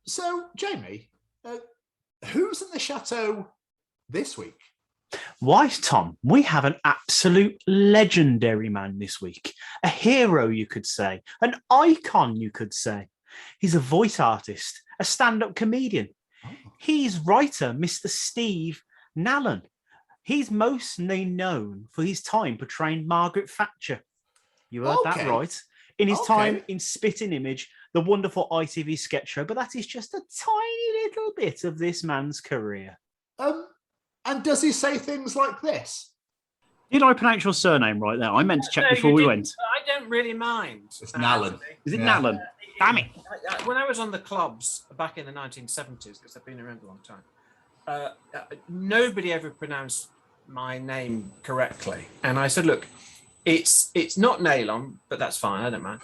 So, Jamie, who's in the chateau this week? Why, Tom, we have an absolute legendary man this week. A hero, you could say. An icon, you could say. He's a voice artist, a stand-up comedian. Oh. He's writer, Mr. Steve Nallen. He's mostly known for his time portraying Margaret Thatcher. You heard that right. In his time in Spitting Image, the wonderful ITV sketch show, but that is just a tiny little bit of this man's career. And does he say things like this? Did I pronounce your surname right there? I meant to check before we went. I don't really mind. It's Nallen. Is it Nallen? Damn it. When I was on the clubs back in the 1970s, because I've been around a long time, nobody ever pronounced my name correctly. And I said, look, it's not Nalon, but that's fine. I don't mind.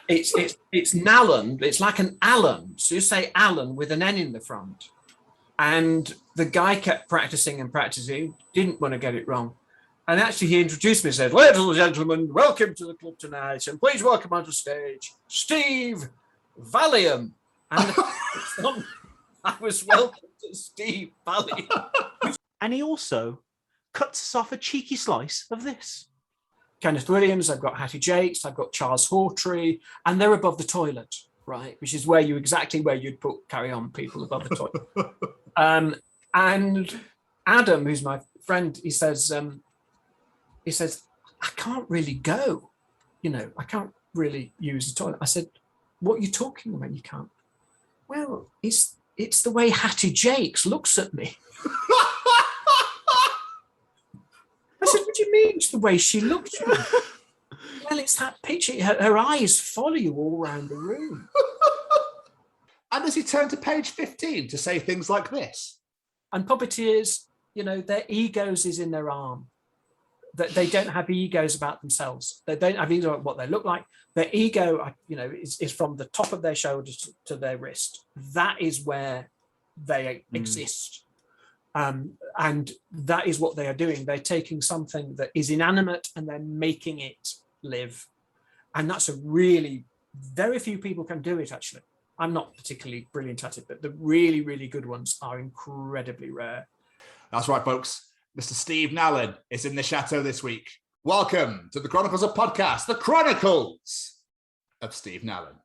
It's Nallen. It's like an Allen. So you say Allen with an N in the front. And the guy kept practicing and practicing, didn't want to get it wrong. And actually he introduced me and said, ladies and gentlemen, welcome to the club tonight. And please welcome onto stage, Steve Valium. And I was welcome to Steve Valium. And he also cuts us off a cheeky slice of this. Kenneth Williams, I've got Hattie Jakes, I've got Charles Hawtrey, and they're above the toilet, right? Which is where you'd put Carry On people above the toilet. And Adam, who's my friend, he says, I can't really go, I can't really use the toilet. I said, what are you talking about? You can't. Well, it's the way Hattie Jakes looks at me. I said, what do you mean it's the way she looks at me? Well, it's that picture. Her eyes follow you all around the room. And does he turn to page 15 to say things like this? And puppeteers, their egos is in their arm. That they don't have egos about themselves. They don't have egos about what they look like. Their ego, is from the top of their shoulders to their wrist. That is where they exist. And that is what they are doing. They're taking something that is inanimate and they're making it live. And that's very few people can do it, actually. I'm not particularly brilliant at it, but the really, really good ones are incredibly rare. That's right, folks. Mr. Steve Nallen is in the chateau this week. Welcome to the Chronicles of Podcast, the Chronicles of Steve Nallen.